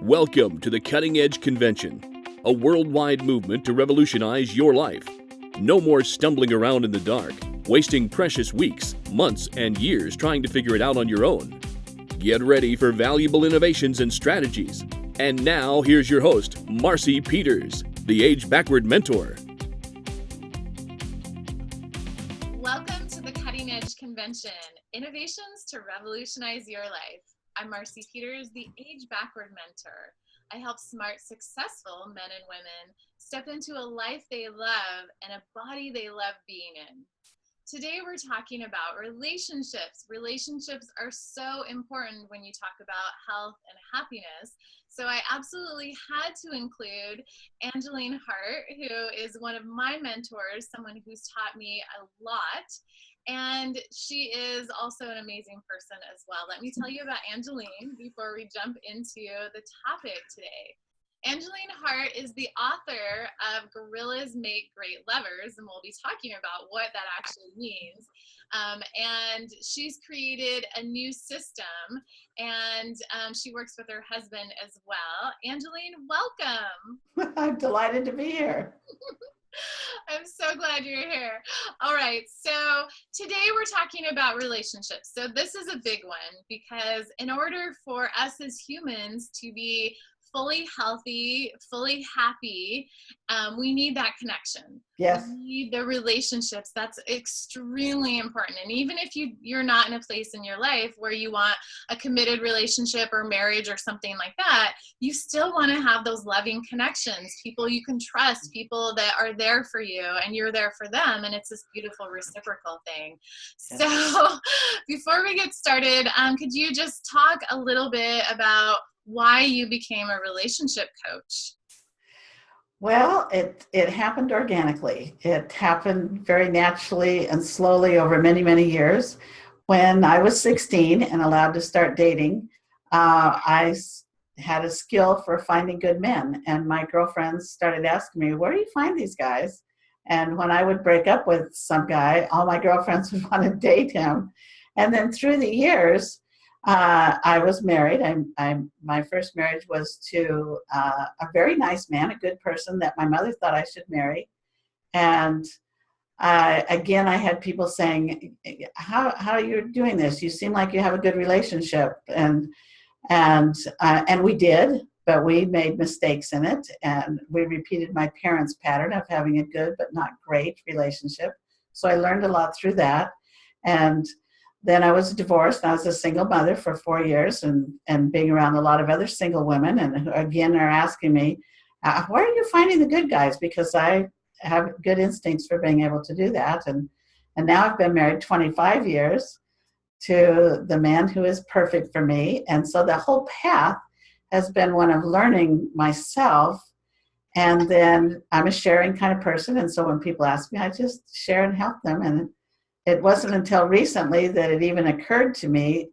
Welcome to the Cutting Edge Convention, a worldwide movement to revolutionize your life. No more stumbling around in the dark, wasting precious weeks, months, and years trying to figure it out on your own. Get ready for valuable innovations and strategies. And now, here's your host, Marcy Peters, the Age Backward Mentor. Welcome to the Cutting Edge Convention, innovations to revolutionize your life. I'm Marcy Peters, the Age Backward Mentor. I help smart, successful men and women step into a life they love and a body they love being in. Today we're talking about relationships. Relationships are so important when you talk about health and happiness. So I absolutely had to include Angeline Hart, who is one of my mentors, someone who's taught me a lot. And she is also an amazing person as well. Let me tell you about Angeline before we jump into the topic today. Angeline Hart is the author of Gorillas Make Great Lovers, and we'll be talking about what that actually means. And she's created a new system, and she works with her husband as well. Angeline, welcome. I'm delighted to be here. I'm so glad you're here. All right, so today we're talking about relationships. So this is a big one because in order for us as humans to be fully healthy, fully happy, we need that connection. Yes. We need the relationships. That's extremely important. And even if you're not in a place in your life where you want a committed relationship or marriage or something like that, you still want to have those loving connections, people you can trust, people that are there for you and you're there for them. And it's this beautiful reciprocal thing. Yes. So before we get started, could you just talk a little bit about why you became a relationship coach? Well, it happened organically. It happened very naturally and slowly over many, many years. When I was 16 and allowed to start dating, I had a skill for finding good men. And my girlfriends started asking me, where do you find these guys? And when I would break up with some guy, all my girlfriends would want to date him. And then through the years, I was married. My first marriage was to a very nice man, a good person that my mother thought I should marry. And again, I had people saying, how are you doing this? You seem like you have a good relationship. And we did, but we made mistakes in it. And we repeated my parents' pattern of having a good but not great relationship. So I learned a lot through that. And then I was divorced. I was a single mother for 4 years and being around a lot of other single women and who again are asking me, where are you finding the good guys? Because I have good instincts for being able to do that. And now I've been married 25 years to the man who is perfect for me. And so the whole path has been one of learning myself. And then I'm a sharing kind of person. And so when people ask me, I just share and help them. And it wasn't until recently that it even occurred to me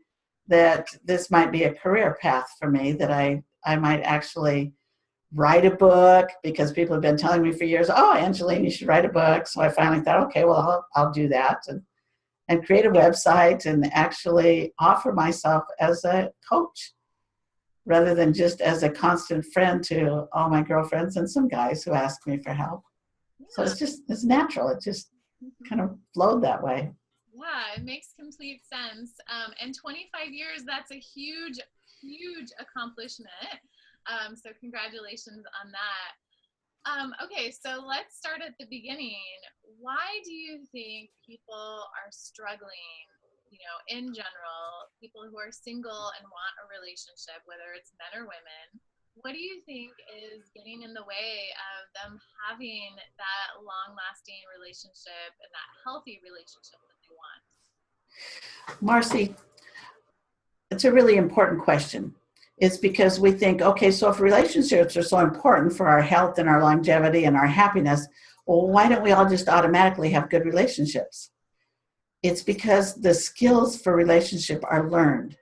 that this might be a career path for me, that I might actually write a book, because people have been telling me for years, oh, Angeline, you should write a book. So I finally thought, okay, well, I'll do that and create a website and actually offer myself as a coach rather than just as a constant friend to all my girlfriends and some guys who ask me for help. Yeah. So it's natural. It just kind of flowed that way. Yeah, it makes complete sense. And 25 years, that's a huge, huge accomplishment. So congratulations on that. Okay, so let's start at the beginning. Why do you think people are struggling, in general, people who are single and want a relationship, whether it's men or women? What do you think is getting in the way of them having that long-lasting relationship and that healthy relationship that they want? Marcy, it's a really important question. It's because we think, okay, so if relationships are so important for our health and our longevity and our happiness, well, why don't we all just automatically have good relationships? It's because the skills for relationship are learned.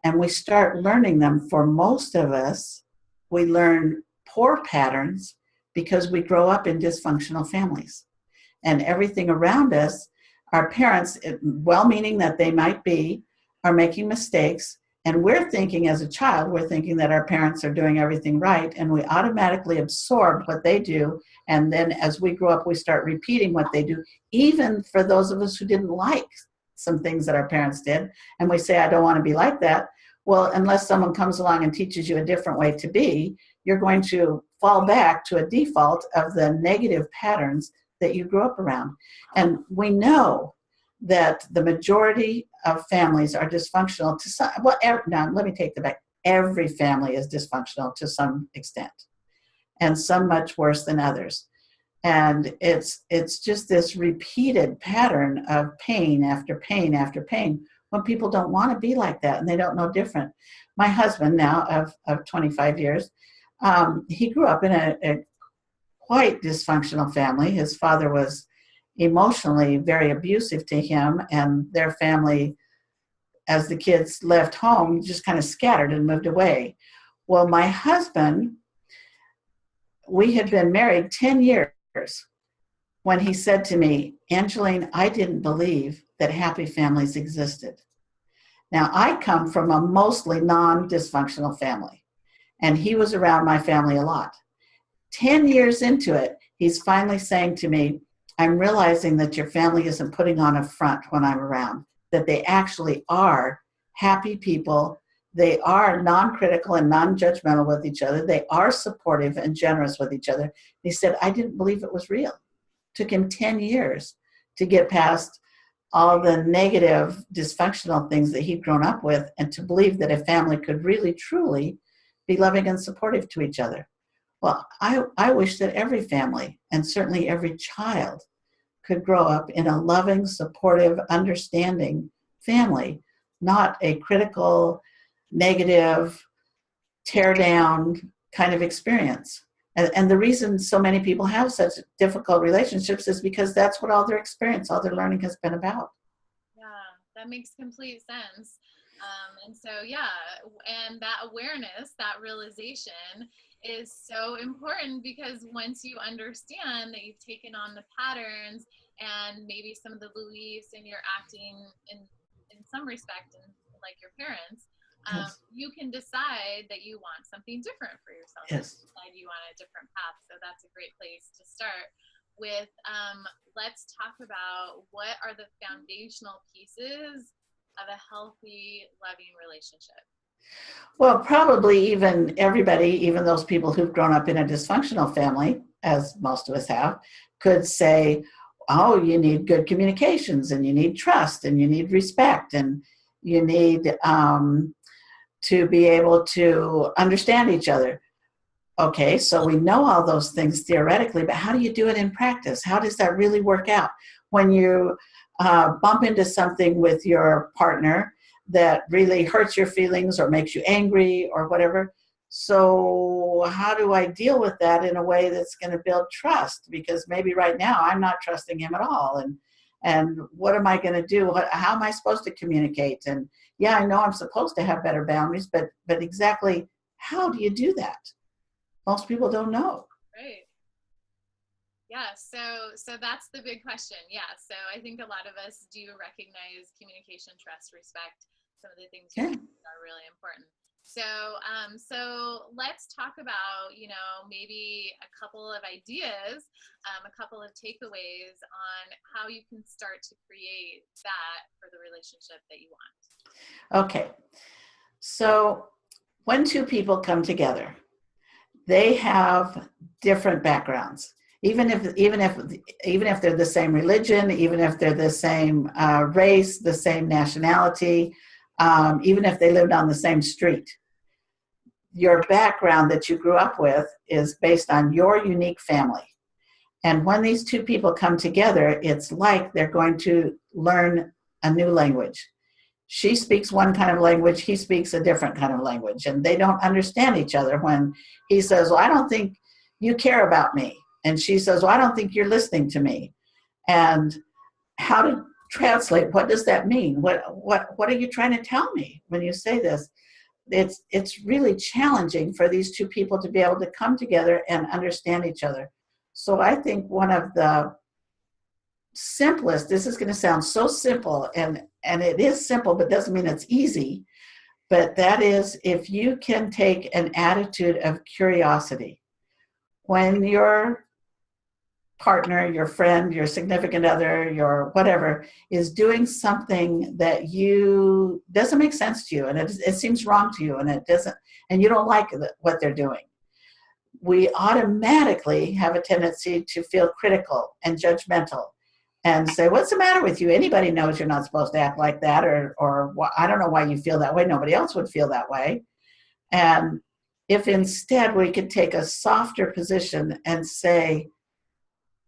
And we start learning them. For most of us, we learn poor patterns because we grow up in dysfunctional families. And everything around us, our parents, well-meaning that they might be, are making mistakes And we're thinking as a child, we're thinking that our parents are doing everything right, and we automatically absorb what they do. And then as we grow up, we start repeating what they do, even for those of us who didn't like some things that our parents did. And we say, I don't want to be like that. Well, unless someone comes along and teaches you a different way to be, you're going to fall back to a default of the negative patterns that you grew up around. And we know that the majority of families are dysfunctional to some, well, now let me take that back. Every family is dysfunctional to some extent, and some much worse than others. And it's just this repeated pattern of pain after pain after pain when people don't want to be like that and they don't know different. My husband now of 25 years, he grew up in a quite dysfunctional family. His father was emotionally very abusive to him, and their family, as the kids left home, just kind of scattered and moved away. Well, my husband, we had been married 10 years when he said to me, Angeline, I didn't believe that happy families existed. Now, I come from a mostly non-dysfunctional family, and he was around my family a lot. 10 years into it, he's finally saying to me, I'm realizing that your family isn't putting on a front when I'm around, that they actually are happy people. They are non-critical and non-judgmental with each other. They are supportive and generous with each other. He said, I didn't believe it was real. Took him 10 years to get past all the negative, dysfunctional things that he'd grown up with, and to believe that a family could really, truly be loving and supportive to each other. Well, I wish that every family, and certainly every child, could grow up in a loving, supportive, understanding family, not a critical, negative, tear down kind of experience. And the reason so many people have such difficult relationships is because that's what all their experience, all their learning has been about. Yeah, that makes complete sense. And so, yeah, and that awareness, that realization is so important, because once you understand that you've taken on the patterns and maybe some of the beliefs, and you're acting in some respect like your parents, Yes. you can decide that you want something different for yourself. Yes. Decide you want a different path. So that's a great place to start with. Let's talk about what are the foundational pieces of a healthy, loving relationship. Well, probably even everybody, even those people who've grown up in a dysfunctional family, as most of us have, could say, oh, you need good communications, and you need trust, and you need respect, and you need to be able to understand each other. Okay, so we know all those things theoretically, but how do you do it in practice? How does that really work out? When you bump into something with your partner that really hurts your feelings or makes you angry or whatever, so how do I deal with that in a way that's going to build trust? Because maybe right now I'm not trusting him at all. And what am I going to do? How am I supposed to communicate? And yeah, I know I'm supposed to have better boundaries, but exactly how do you do that? Most people don't know. Right. Yeah. So that's the big question. Yeah. So I think a lot of us do recognize communication, trust, respect. Some of the things you mentioned are really important. So, so let's talk about, maybe a couple of ideas, a couple of takeaways on how you can start to create that for the relationship that you want. Okay. So when two people come together, they have different backgrounds. Even if they're the same religion, even if they're the same race, the same nationality, even if they lived on the same street, your background that you grew up with is based on your unique family. And when these two people come together, it's like they're going to learn a new language. She speaks one kind of language, he speaks a different kind of language, and they don't understand each other. When he says, well, I don't think you care about me, and she says, well, I don't think you're listening to me. And how to translate, what does that mean? What are you trying to tell me when you say this? It's really challenging for these two people to be able to come together and understand each other. So I think one of the simplest, this is going to sound so simple, and it is simple, but doesn't mean it's easy, But that is, if you can take an attitude of curiosity when your partner, your friend, your significant other, your whatever is doing something that you doesn't make sense to you, and it seems wrong to you, and it doesn't, and you don't like what they're doing, we automatically have a tendency to feel critical and judgmental and say, what's the matter with you? Anybody knows you're not supposed to act like that, or I don't know why you feel that way. Nobody else would feel that way. And if instead we could take a softer position and say,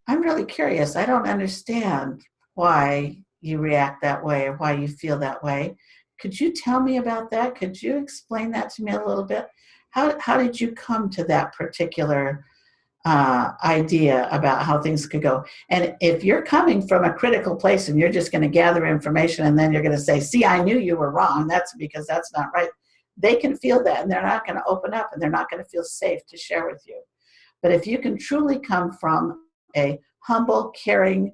I'm really curious. I don't understand why you react that way or why you feel that way. Could you tell me about that? Could you explain that to me a little bit? How did you come to that particular idea about how things could go? And if you're coming from a critical place and you're just going to gather information and then you're going to say, see, I knew you were wrong, that's because that's not right. They can feel that and they're not going to open up and they're not going to feel safe to share with you. But if you can truly come from a humble, caring,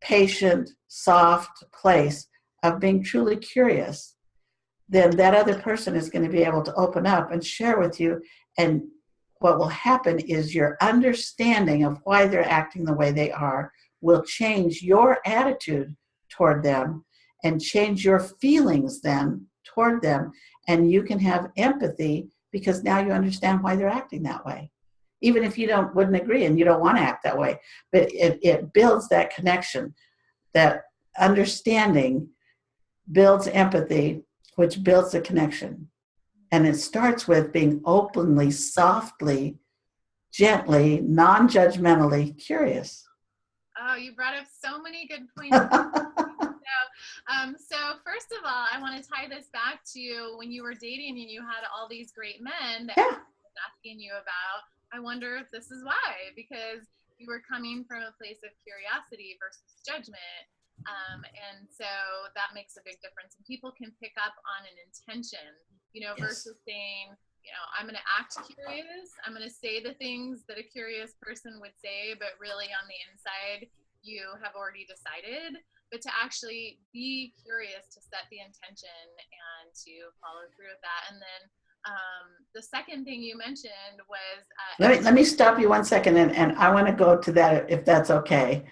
patient, soft place of being truly curious, then that other person is going to be able to open up and share with you. And what will happen is your understanding of why they're acting the way they are will change your attitude toward them and change your feelings then toward them. And you can have empathy because now you understand why they're acting that way. Even if you wouldn't agree and you don't want to act that way. But it builds that connection, that understanding builds empathy, which builds a connection. And it starts with being openly, softly, gently, non-judgmentally curious. Oh, you brought up so many good points. So first of all, I want to tie this back to when you were dating and you had all these great men that I was asking you about. I wonder if this is why, because you were coming from a place of curiosity versus judgment. And so that makes a big difference. And people can pick up on an intention, versus saying, I'm going to act curious. I'm going to say the things that a curious person would say, but really on the inside, you have already decided. But to actually be curious, to set the intention and to follow through with that. And then the second thing you mentioned was let me stop you 1 second, and I want to go to that if that's okay.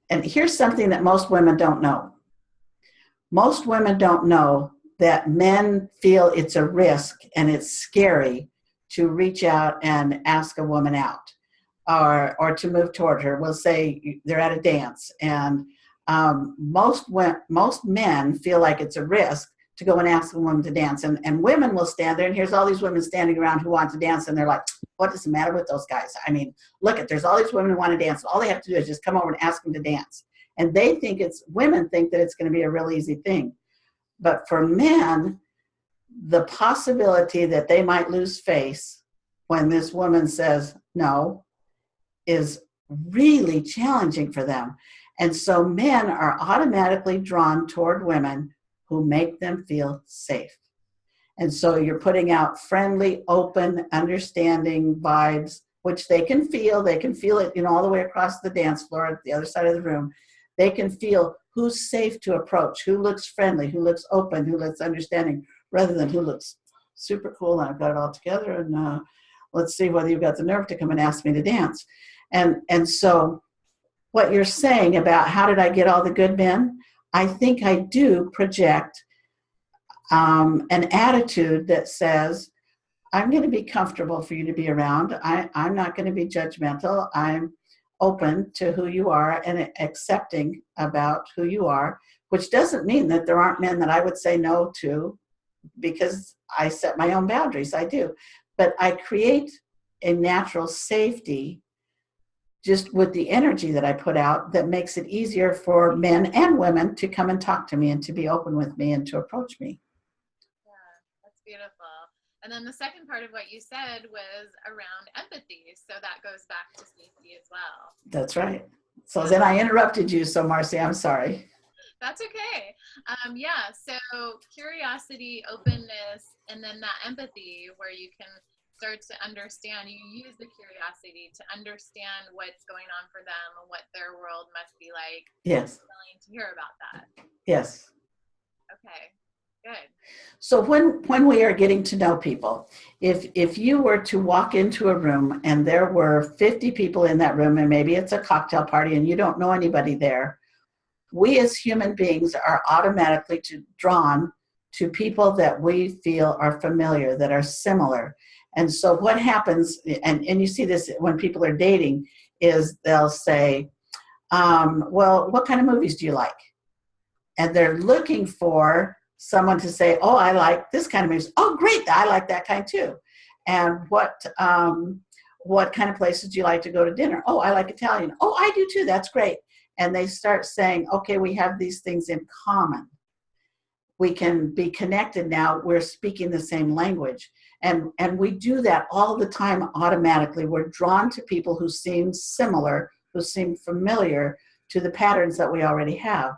And here's something that most women don't know. Most women don't know that men feel it's a risk and it's scary to reach out and ask a woman out or to move toward her. We'll say they're at a dance, and most men feel like it's a risk to go and ask a woman to dance. And women will stand there, and here's all these women standing around who want to dance, and they're like, what is the matter with those guys? I mean, there's all these women who want to dance. All they have to do is just come over and ask them to dance. And women think that it's going to be a real easy thing. But for men, the possibility that they might lose face when this woman says no is really challenging for them. And so men are automatically drawn toward women who make them feel safe. And so you're putting out friendly, open, understanding vibes, which they can feel. They can feel it, all the way across the dance floor at the other side of the room. They can feel who's safe to approach, who looks friendly, who looks open, who looks understanding, rather than who looks super cool and I've got it all together and let's see whether you've got the nerve to come and ask me to dance. And so what you're saying about how did I get all the good men, I think I do project an attitude that says, I'm going to be comfortable for you to be around. I'm not going to be judgmental. I'm open to who you are and accepting about who you are, which doesn't mean that there aren't men that I would say no to because I set my own boundaries. I do. But I create a natural safety just with the energy that I put out that makes it easier for men and women to come and talk to me and to be open with me and to approach me. Yeah, that's beautiful. And then the second part of what you said was around empathy. So that goes back to safety as well. That's right. So then I interrupted you. So Marcy, I'm sorry. That's okay. So curiosity, openness, and then that empathy where you can start to understand, you use the curiosity to understand what's going on for them and what their world must be like. Yes. Willing to hear about that. Yes. Okay. Good. So when we are getting to know people, if you were to walk into a room and there were 50 people in that room, and maybe it's a cocktail party and you don't know anybody there, we as human beings are automatically drawn to people that we feel are familiar, that are similar. And so what happens, and you see this when people are dating, is they'll say, well, what kind of movies do you like? And they're looking for someone to say, oh, I like this kind of movies. Oh, great, I like that kind too. And what kind of places do you like to go to dinner? Oh, I like Italian. Oh, I do too. That's great. And they start saying, okay, we have these things in common. We can be connected now. We're speaking the same language. And we do that all the time automatically. We're drawn to people who seem similar, who seem familiar to the patterns that we already have.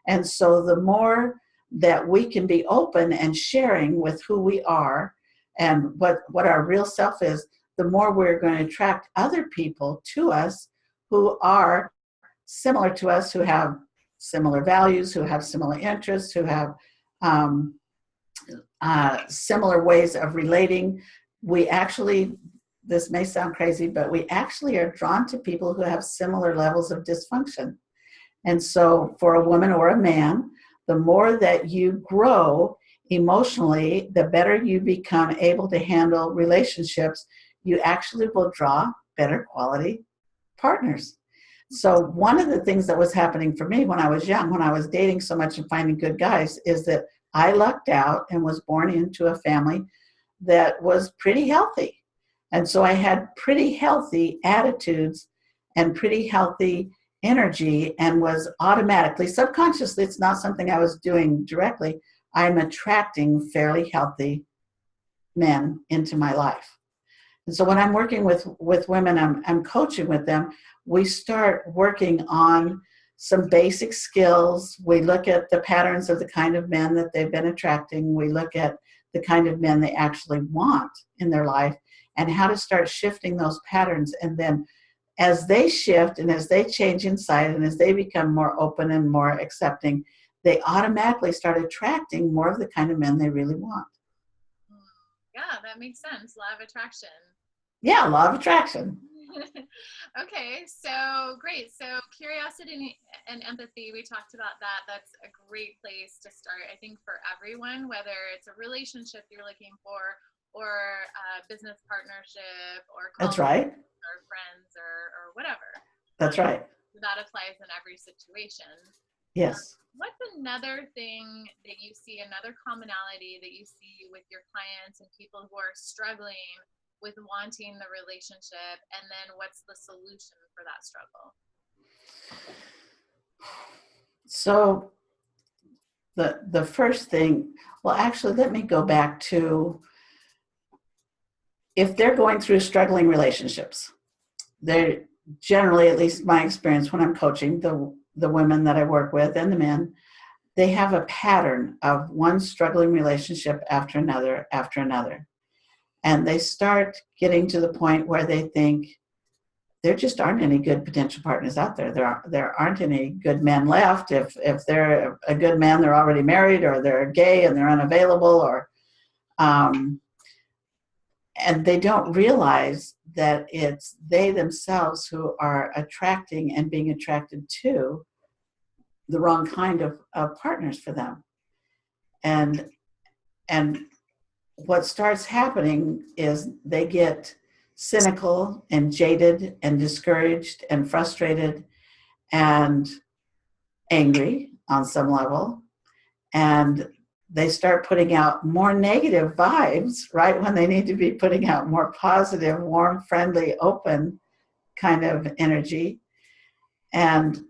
And so the more that we can be open and sharing with who we are and what our real self is, the more we're going to attract other people to us who are similar to us, who have similar values, who have similar interests, who have similar ways of relating. We actually, this may sound crazy, but we actually are drawn to people who have similar levels of dysfunction. And so for a woman or a man, the more that you grow emotionally, the better you become able to handle relationships. You actually will draw better quality partners. So one of the things that was happening for me when I was young, when I was dating so much and finding good guys, is that I lucked out and was born into a family that was pretty healthy. And so I had pretty healthy attitudes and pretty healthy energy, and was automatically, subconsciously, it's not something I was doing directly, I'm attracting fairly healthy men into my life. And so when I'm working with women, I'm coaching with them, we start working on some basic skills. We look at the patterns of the kind of men that they've been attracting. We look at the kind of men they actually want in their life and how to start shifting those patterns. And then as they shift and as they change inside and as they become more open and more accepting, they automatically start attracting more of the kind of men they really want. Yeah, that makes sense. Law of attraction. Yeah, law of attraction. Okay, so great. So curiosity and empathy, we talked about that. That's a great place to start, I think, for everyone, whether it's a relationship you're looking for or a business partnership or That's right. or friends or whatever. That's right. That applies in every situation. Yes. What's another thing that you see, another commonality that you see with your clients and people who are struggling with wanting the relationship, and then what's the solution for that struggle? So the first thing, well, actually, let me go back to, if they're going through struggling relationships, they're generally, at least my experience when I'm coaching the women that I work with and the men, they have a pattern of one struggling relationship after another after another. And they start getting to the point where they think there just aren't any good potential partners out there. There aren't any good men left. If they're a good man, they're already married, or they're gay and they're unavailable, or and they don't realize that it's they themselves who are attracting and being attracted to the wrong kind of partners for them. And what starts happening is they get cynical and jaded and discouraged and frustrated and angry on some level. And they start putting out more negative vibes, right, when they need to be putting out more positive, warm, friendly, open kind of energy. And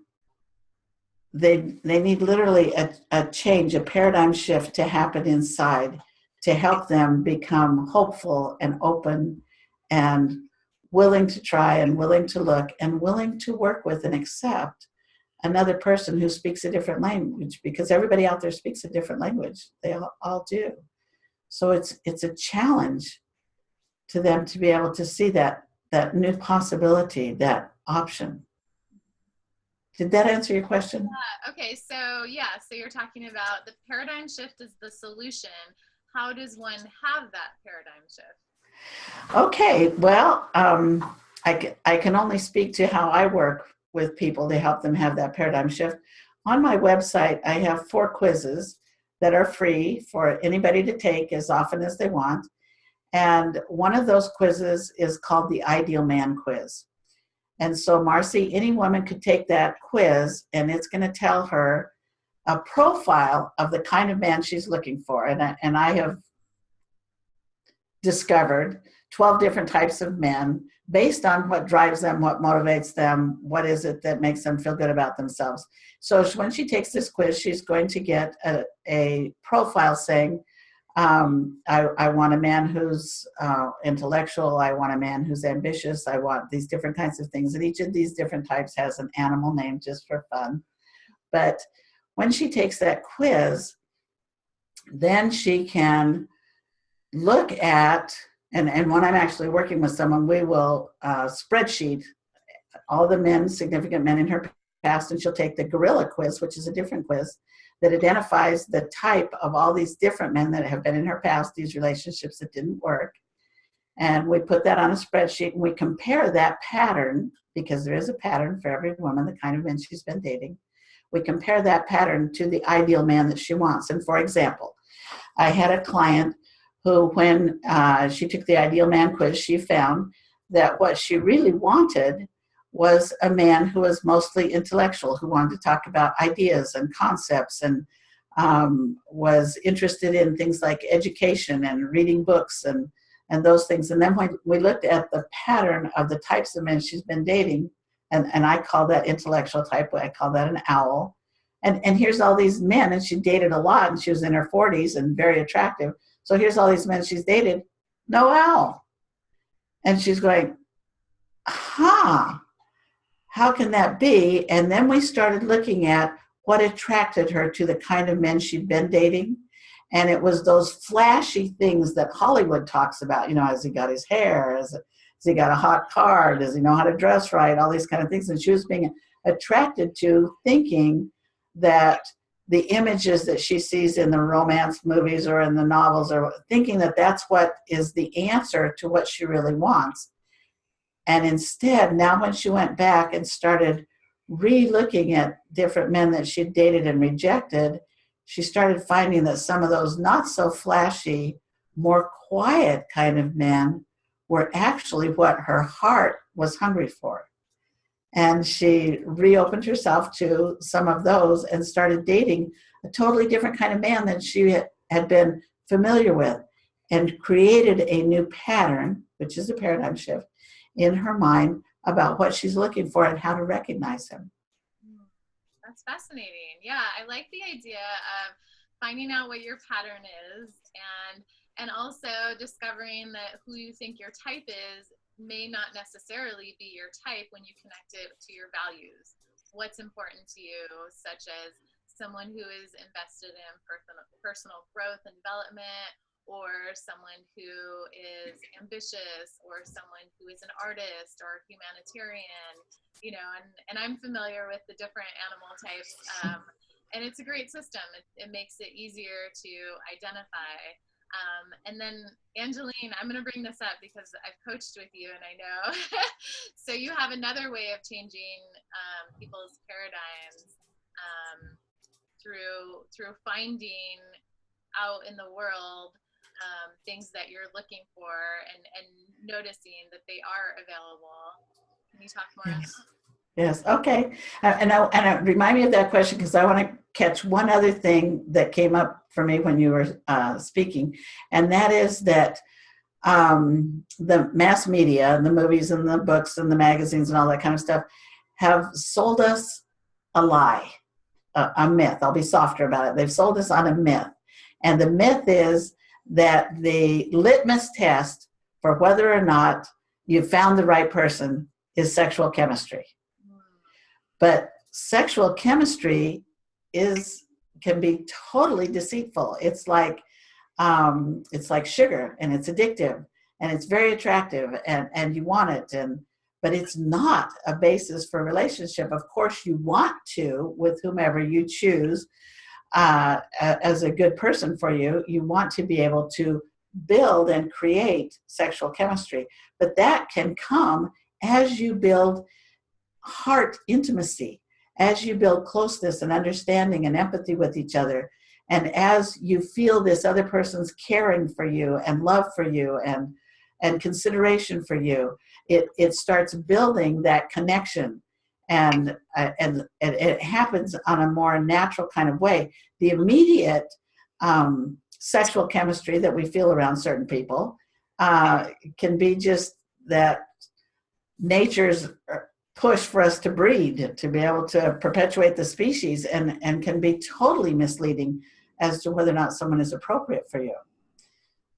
they need literally a change, a paradigm shift to happen inside to help them become hopeful and open and willing to try and willing to look and willing to work with and accept another person who speaks a different language, because everybody out there speaks a different language. They all do. So it's a challenge to them to be able to see that new possibility, that option. Did that answer your question? Okay, so so you're talking about the paradigm shift is the solution. How does one have that paradigm shift? Okay, well, I can only speak to how I work with people to help them have that paradigm shift. On my website, I have 4 quizzes that are free for anybody to take as often as they want. And one of those quizzes is called the Ideal Man Quiz. And so, Marcy, any woman could take that quiz, and it's going to tell her a profile of the kind of man she's looking for. And I have discovered 12 different types of men based on what drives them, what motivates them, what is it that makes them feel good about themselves. So when she takes this quiz, she's going to get a profile saying, I want a man who's intellectual, I want a man who's ambitious, I want these different kinds of things. And each of these different types has an animal name just for fun. But when she takes that quiz, then she can look at, and when I'm actually working with someone, we will spreadsheet all the men, significant men in her past, and she'll take the gorilla quiz, which is a different quiz that identifies the type of all these different men that have been in her past, these relationships that didn't work. And we put that on a spreadsheet and we compare that pattern, because there is a pattern for every woman, the kind of men she's been dating. We compare that pattern to the ideal man that she wants. And for example, I had a client who, when she took the Ideal Man quiz, she found that what she really wanted was a man who was mostly intellectual, who wanted to talk about ideas and concepts and was interested in things like education and reading books and those things. And then when we looked at the pattern of the types of men she's been dating, and I call that intellectual type, I call that an owl. And here's all these men, and she dated a lot, and she was in her 40s and very attractive. So here's all these men she's dated, no owl. And she's going, how can that be? And then we started looking at what attracted her to the kind of men she'd been dating. And it was those flashy things that Hollywood talks about. You know, has he got his hair? Has he got a hot car? Does he know how to dress right? All these kind of things. And she was being attracted to, thinking that the images that she sees in the romance movies or in the novels, or thinking that that's what is the answer to what she really wants. And instead, now when she went back and started re-looking at different men that she'd dated and rejected, she started finding that some of those not so flashy, more quiet kind of men were actually what her heart was hungry for. And she reopened herself to some of those and started dating a totally different kind of man than she had been familiar with, and created a new pattern, which is a paradigm shift, in her mind about what she's looking for and how to recognize him. That's fascinating. Yeah, I like the idea of finding out what your pattern is, and also discovering that who you think your type is may not necessarily be your type when you connect it to your values. What's important to you, such as someone who is invested in personal growth and development, or someone who is ambitious, or someone who is an artist or humanitarian, you know, and I'm familiar with the different animal types, and it's a great system. It makes it easier to identify. And then Angeline, I'm going to bring this up because I've coached with you and I know. So you have another way of changing people's paradigms through finding out in the world things that you're looking for and noticing that they are available. Can you talk more on that? Yes. Okay. And remind me of that question, because I want to catch one other thing that came up for me when you were speaking, and that is that the mass media, the movies and the books and the magazines and all that kind of stuff have sold us a lie, a myth. I'll be softer about it. They've sold us on a myth. And the myth is that the litmus test for whether or not you've found the right person is sexual chemistry. But sexual chemistry can be totally deceitful. It's like sugar, and it's addictive, and it's very attractive, and you want it. but it's not a basis for relationship. Of course, you want to with whomever you choose as a good person for you. You want to be able to build and create sexual chemistry, but that can come as you build heart intimacy, as you build closeness and understanding and empathy with each other, and as you feel this other person's caring for you and love for you and consideration for you, it starts building that connection, and it happens on a more natural kind of way. The immediate sexual chemistry that we feel around certain people can be just that nature's push for us to breed, to be able to perpetuate the species, and can be totally misleading as to whether or not someone is appropriate for you.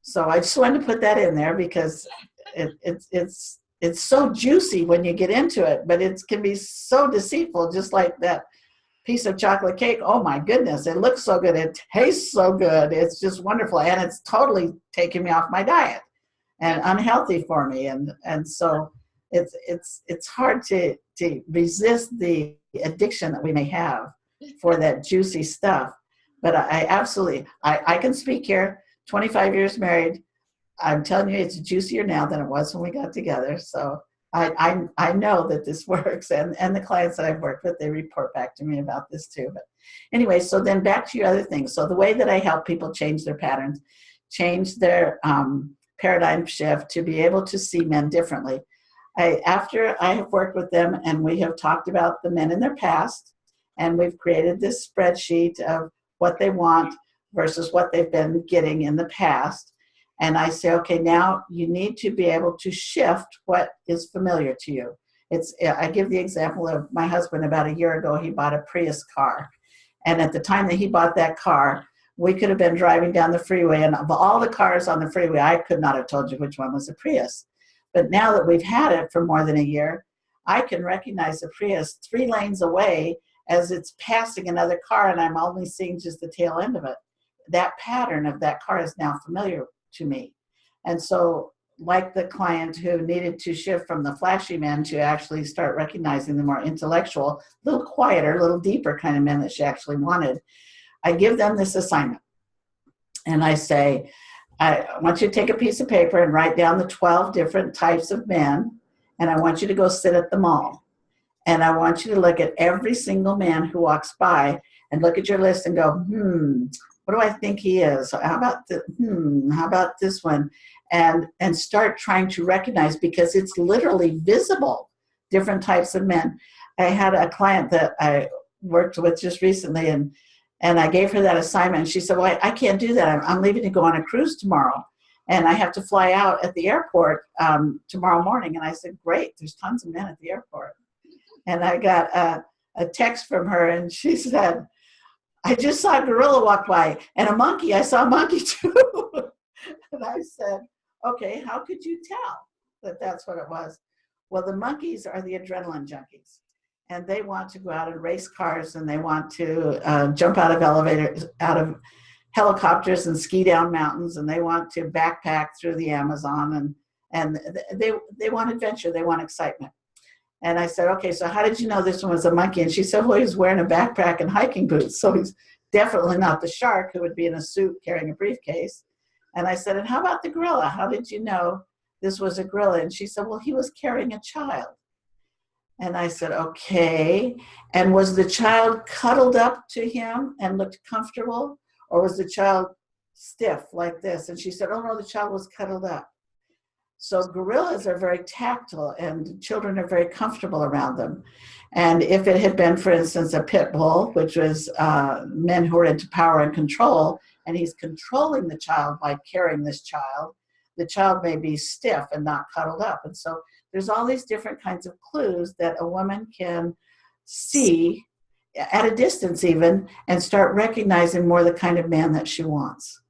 So I just wanted to put that in there because it's so juicy when you get into it, but it can be so deceitful, just like that piece of chocolate cake. Oh my goodness, it looks so good, it tastes so good, it's just wonderful, and it's totally taking me off my diet and unhealthy for me, and so it's hard to resist the addiction that we may have for that juicy stuff. But I absolutely can speak here, 25 years married, I'm telling you, it's juicier now than it was when we got together. So I know that this works, and the clients that I've worked with, they report back to me about this too. But anyway, so then back to your other things. So the way that I help people change their patterns, change their paradigm shift to be able to see men differently. After I have worked with them and we have talked about the men in their past, and we've created this spreadsheet of what they want versus what they've been getting in the past. And I say, okay, now you need to be able to shift what is familiar to you. I give the example of my husband. About a year ago, he bought a Prius car. And at the time that he bought that car, we could have been driving down the freeway, and of all the cars on the freeway, I could not have told you which one was a Prius. But now that we've had it for more than a year, I can recognize the Prius 3 lanes away as it's passing another car, and I'm only seeing just the tail end of it. That pattern of that car is now familiar to me. And so, like the client who needed to shift from the flashy men to actually start recognizing the more intellectual, little quieter, little deeper kind of men that she actually wanted, I give them this assignment. And I say, I want you to take a piece of paper and write down the 12 different types of men, and I want you to go sit at the mall. And I want you to look at every single man who walks by and look at your list and go, what do I think he is? How about this one? And start trying to recognize, because it's literally visible, different types of men. I had a client that I worked with just recently, and I gave her that assignment, and she said, well, I can't do that. I'm leaving to go on a cruise tomorrow, and I have to fly out at the airport tomorrow morning. And I said, great, there's tons of men at the airport. And I got a text from her, and she said, I just saw a gorilla walk by, and a monkey. I saw a monkey too. And I said, okay, how could you tell that that's what it was? Well, the monkeys are the adrenaline junkies, and they want to go out and race cars, and they want to jump out of elevators, out of helicopters, and ski down mountains, and they want to backpack through the Amazon, and they want adventure, they want excitement. And I said, okay, so how did you know this one was a monkey? And she said, well, he was wearing a backpack and hiking boots, so he's definitely not the shark who would be in a suit carrying a briefcase. And I said, and how about the gorilla? How did you know this was a gorilla? And she said, well, he was carrying a child. And I said, okay. And was the child cuddled up to him and looked comfortable? Or was the child stiff like this? And she said, oh, no, the child was cuddled up. So gorillas are very tactile, and children are very comfortable around them. And if it had been, for instance, a pit bull, which was men who are into power and control, and he's controlling the child by carrying this child, the child may be stiff and not cuddled up. And so there's all these different kinds of clues that a woman can see at a distance even, and start recognizing more the kind of man that she wants.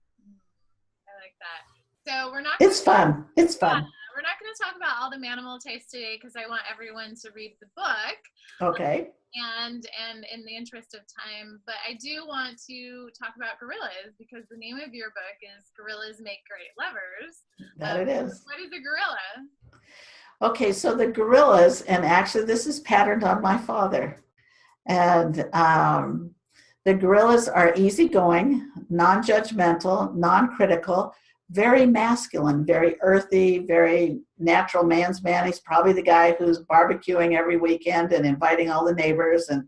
I like that. So we're not. It's fun. It's fun. We're not going to talk about all the manimal types today, because I want everyone to read the book. Okay. And in the interest of time, but I do want to talk about gorillas, because the name of your book is Gorillas Make Great Lovers. That it is. What is a gorilla? Okay, so the gorillas, and actually this is patterned on my father. And the gorillas are easygoing, non-judgmental, non-critical, very masculine, very earthy, very natural man's man. He's probably the guy who's barbecuing every weekend and inviting all the neighbors, and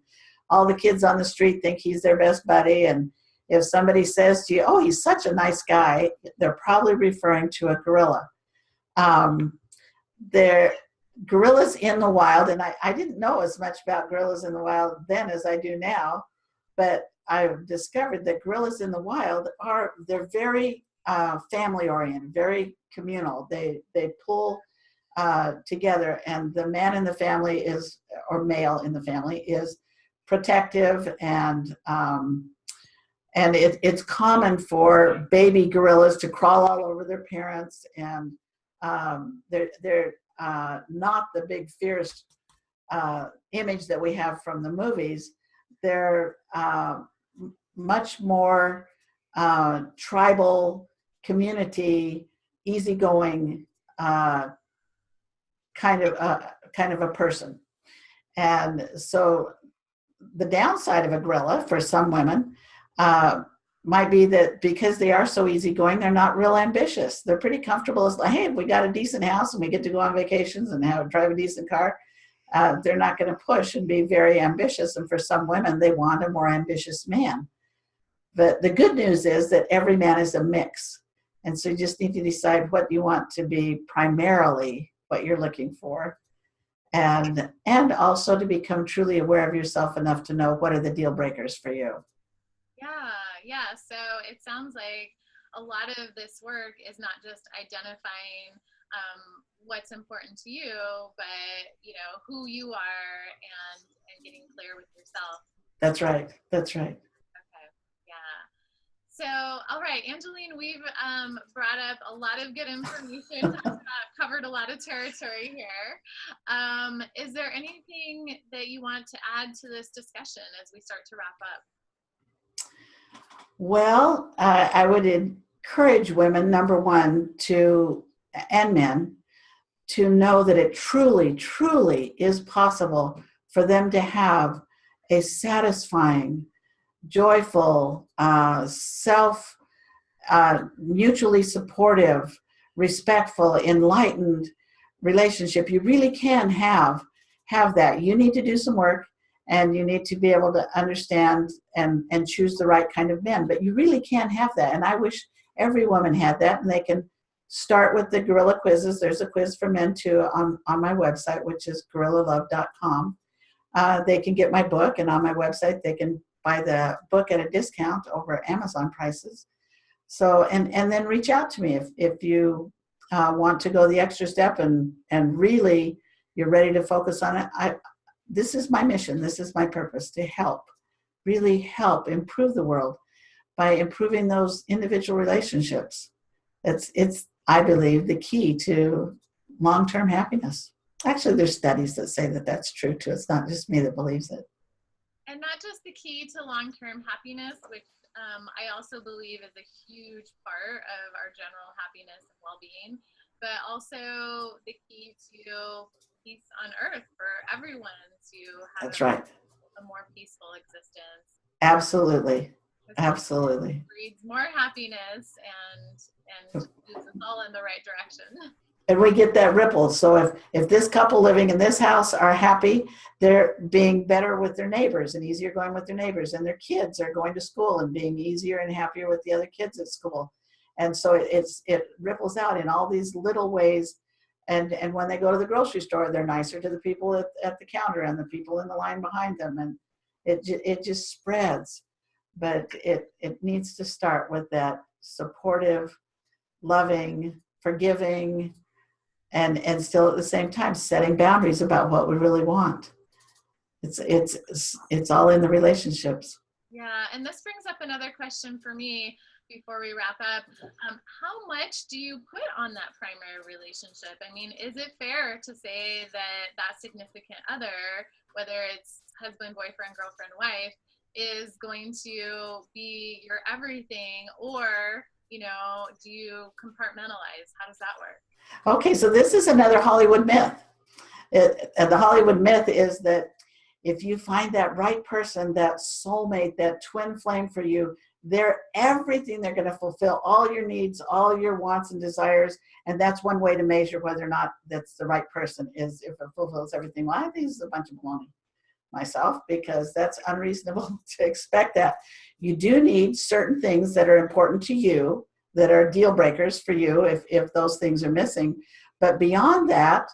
all the kids on the street think he's their best buddy. And if somebody says to you, oh, he's such a nice guy, they're probably referring to a gorilla. Um, they're gorillas in the wild, and I didn't know as much about gorillas in the wild then as I do now, but I've discovered that gorillas in the wild they're very family oriented, very communal. They pull together, and the man in the family is, or male in the family is protective, and it's common for baby gorillas to crawl all over their parents, and they're not the big fierce image that we have from the movies. They're much more tribal, community, easygoing kind of a person. And so the downside of a gorilla for some women might be that because they are so easygoing, they're not real ambitious. They're pretty comfortable as like, hey, we got a decent house and we get to go on vacations and drive a decent car. They're not going to push and be very ambitious. And for some women, they want a more ambitious man. But the good news is that every man is a mix. And so you just need to decide what you want to be primarily what you're looking for. And also to become truly aware of yourself enough to know what are the deal breakers for you. Yeah. So it sounds like a lot of this work is not just identifying what's important to you, but who you are and getting clear with yourself. That's right. Okay. Yeah. So, all right, Angeline, we've brought up a lot of good information, covered a lot of territory here. Is there anything that you want to add to this discussion as we start to wrap up? Well, I would encourage women, number one, and men, to know that it truly, truly is possible for them to have a satisfying, joyful, mutually supportive, respectful, enlightened relationship. You really can have that. You need to do some work, and you need to be able to understand and choose the right kind of men. But you really can have that. And I wish every woman had that. And they can start with the gorilla quizzes. There's a quiz for men too on my website, which is gorillalove.com. They can get my book, and on my website they can buy the book at a discount over Amazon prices. So and then reach out to me if you want to go the extra step and really you're ready to focus on it. This is my mission. This is my purpose, to really help improve the world by improving those individual relationships. It's I believe, the key to long-term happiness. Actually, there's studies that say that that's true too. It's not just me that believes it. And not just the key to long-term happiness, which I also believe is a huge part of our general happiness and well-being, but also the key to peace on earth for everyone to have That's right. a more peaceful existence. Absolutely. Absolutely. Breeds more happiness and moves us all in the right direction. And we get that ripple. So if this couple living in this house are happy, they're being better with their neighbors and easier going with their neighbors, and their kids are going to school and being easier and happier with the other kids at school. And so it ripples out in all these little ways. And when they go to the grocery store, they're nicer to the people at the counter and the people in the line behind them. And it just spreads. But it needs to start with that supportive, loving, forgiving, and still at the same time setting boundaries about what we really want. It's all in the relationships. Yeah, and this brings up another question for me before we wrap up. How much do you put on that primary relationship? I mean, is it fair to say that significant other, whether it's husband, boyfriend, girlfriend, wife, is going to be your everything, or do you compartmentalize? How does that work? Okay, so this is another Hollywood myth. And the Hollywood myth is that if you find that right person, that soulmate, that twin flame for you, they're everything. They're going to fulfill all your needs, all your wants and desires. And that's one way to measure whether or not that's the right person, is if it fulfills everything. Well, I think this is a bunch of baloney myself, because that's unreasonable to expect that. You do need certain things that are important to you, that are deal breakers for you if those things are missing. But beyond that,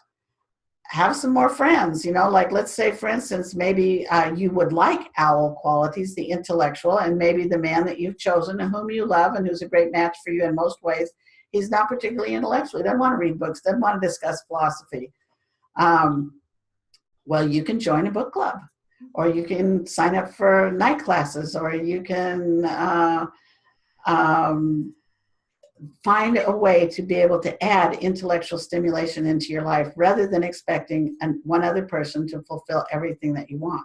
have some more friends, like, let's say, for instance, maybe you would like owl qualities, the intellectual, and maybe the man that you've chosen and whom you love and who's a great match for you in most ways, he's not particularly intellectual. He doesn't want to read books, doesn't want to discuss philosophy. Well, you can join a book club, or you can sign up for night classes, or you can find a way to be able to add intellectual stimulation into your life, rather than expecting one other person to fulfill everything that you want.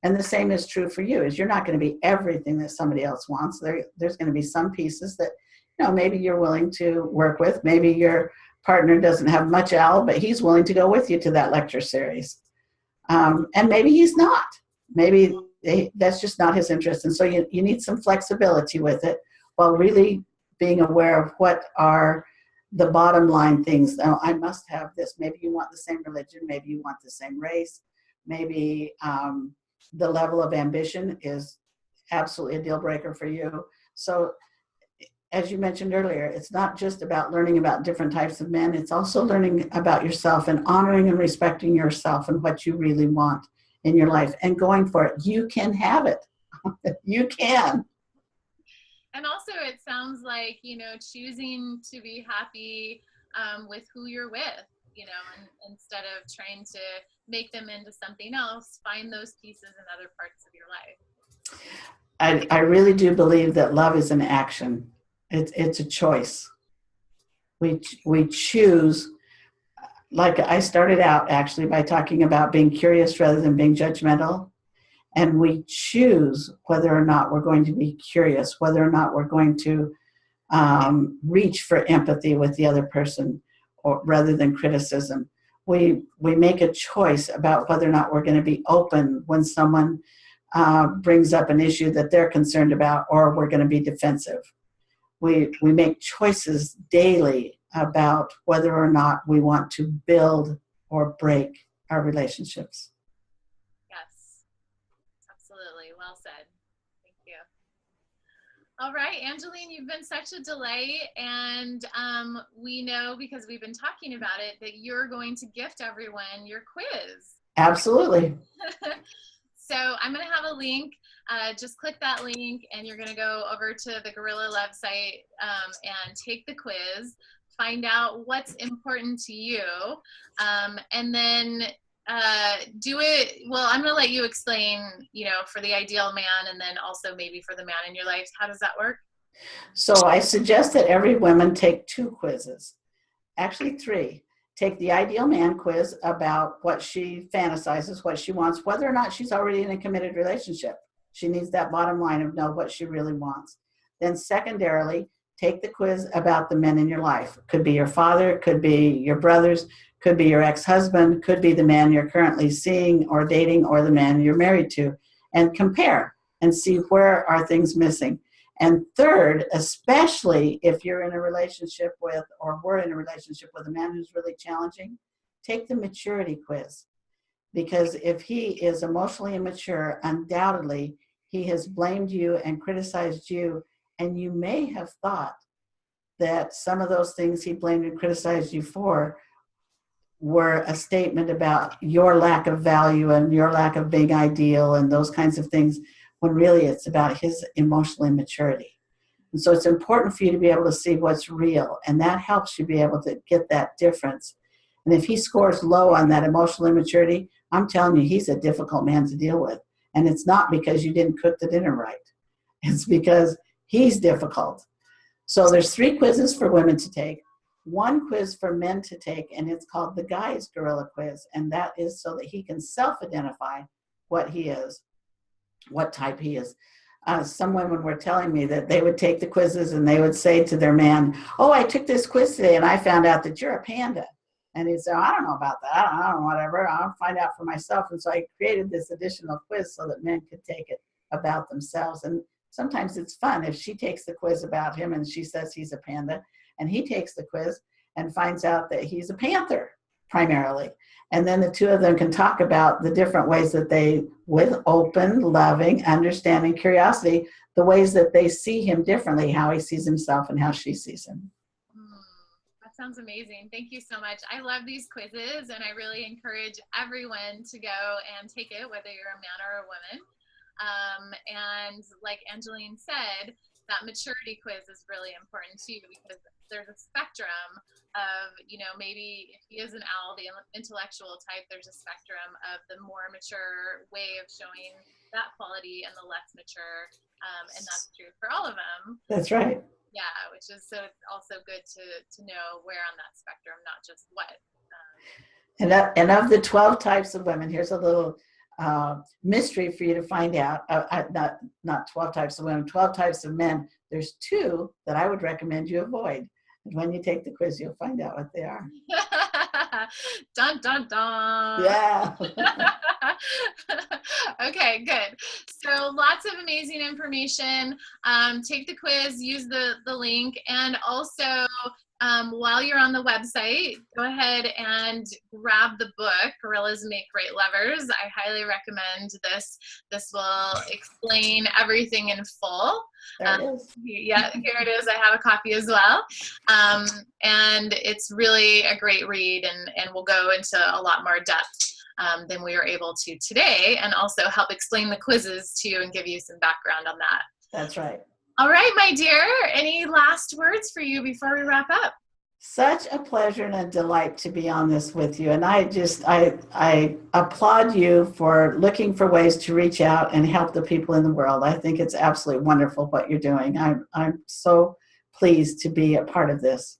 And the same is true for you, is you're not going to be everything that somebody else wants. There's going to be some pieces that, maybe you're willing to work with. Maybe your partner doesn't have much owl, but he's willing to go with you to that lecture series. And maybe he's not. Maybe that's just not his interest. And so you need some flexibility with it, while really being aware of what are the bottom line things. Now, I must have this. Maybe you want the same religion. Maybe you want the same race. Maybe the level of ambition is absolutely a deal breaker for you. So, as you mentioned earlier, it's not just about learning about different types of men. It's also learning about yourself and honoring and respecting yourself and what you really want in your life and going for it. You can have it. You can. And also, it sounds like, choosing to be happy with who you're with, and instead of trying to make them into something else, find those pieces in other parts of your life. I really do believe that love is an action. It's a choice. We choose. Like, I started out actually by talking about being curious rather than being judgmental. And we choose whether or not we're going to be curious, whether or not we're going to reach for empathy with the other person, or rather than criticism. We make a choice about whether or not we're going to be open when someone brings up an issue that they're concerned about, or we're going to be defensive. We make choices daily about whether or not we want to build or break our relationships. Yes, absolutely. Well said. Thank you. All right, Angeline, you've been such a delight, and we know, because we've been talking about it, that you're going to gift everyone your quiz. Absolutely. So I'm going to have a link. Just click that link, and you're going to go over to the Gorilla website and take the quiz, find out what's important to you, and then do it. Well, I'm going to let you explain, for the ideal man, and then also maybe for the man in your life. How does that work? So I suggest that every woman take 2 quizzes, actually 3. Take the ideal man quiz about what she fantasizes, what she wants, whether or not she's already in a committed relationship. She needs that bottom line of know what she really wants. Then secondarily, take the quiz about the men in your life. Could be your father, could be your brothers, could be your ex-husband, could be the man you're currently seeing or dating, or the man you're married to, and compare and see where are things missing. And third, especially if you're in a relationship with, or we're in a relationship with a man who's really challenging, take the maturity quiz. Because if he is emotionally immature, undoubtedly he has blamed you and criticized you, and you may have thought that some of those things he blamed and criticized you for were a statement about your lack of value and your lack of being ideal and those kinds of things, when really it's about his emotional immaturity. And so it's important for you to be able to see what's real, and that helps you be able to get that difference. And if he scores low on that emotional immaturity, I'm telling you, he's a difficult man to deal with. And it's not because you didn't cook the dinner right. It's because he's difficult. So there's 3 quizzes for women to take, 1 quiz for men to take, and it's called the Guy's Gorilla Quiz. And that is so that he can self-identify what he is, what type he is. some women were telling me that they would take the quizzes and they would say to their man, "Oh, I took this quiz today and I found out that you're a panda." And he'd say, "I don't know about that. I don't know, whatever. I'll find out for myself." And so I created this additional quiz so that men could take it about themselves. And sometimes it's fun if she takes the quiz about him and she says he's a panda, and he takes the quiz and finds out that he's a panther primarily. And then the two of them can talk about the different ways that they, with open, loving, understanding, curiosity, the ways that they see him differently, how he sees himself and how she sees him. That sounds amazing. Thank you so much. I love these quizzes, and I really encourage everyone to go and take it, whether you're a man or a woman. And like Angeline said, that maturity quiz is really important too, because there's a spectrum of, maybe if he is an owl, the intellectual type, there's a spectrum of the more mature way of showing that quality and the less mature. And that's true for all of them. That's right. Yeah, which is, so it's also good to know where on that spectrum, not just what. And of the 12 types of women, here's a little mystery for you to find out. Not 12 types of women, 12 types of men. There's 2 that I would recommend you avoid. And when you take the quiz, you'll find out what they are. Dun, dun, dun. Yeah. Okay, good. So lots of amazing information. Take the quiz, use the link, and also while you're on the website, go ahead and grab the book, Gorillas Make Great Lovers. I highly recommend this. This will explain everything in full. There it is. Yeah, here it is. I have a copy as well. And it's really a great read, and we'll go into a lot more depth than we were able to today, and also help explain the quizzes to you and give you some background on that. That's right. All right, my dear, any last words for you before we wrap up? Such a pleasure and a delight to be on this with you. And I applaud you for looking for ways to reach out and help the people in the world. I think it's absolutely wonderful what you're doing. I'm so pleased to be a part of this.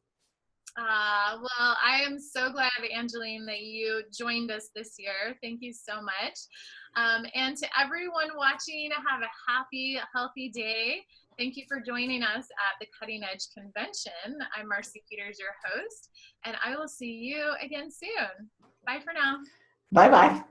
Well, I am so glad, Angeline, that you joined us this year. Thank you so much. And to everyone watching, have a happy, healthy day. Thank you for joining us at the Cutting Edge Convention. I'm Marcy Peters, your host, and I will see you again soon. Bye for now. Bye-bye.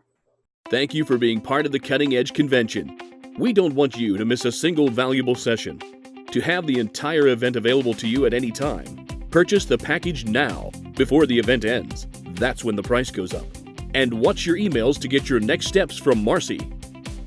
Thank you for being part of the Cutting Edge Convention. We don't want you to miss a single valuable session. To have the entire event available to you at any time, purchase the package now before the event ends. That's when the price goes up. And watch your emails to get your next steps from Marcy.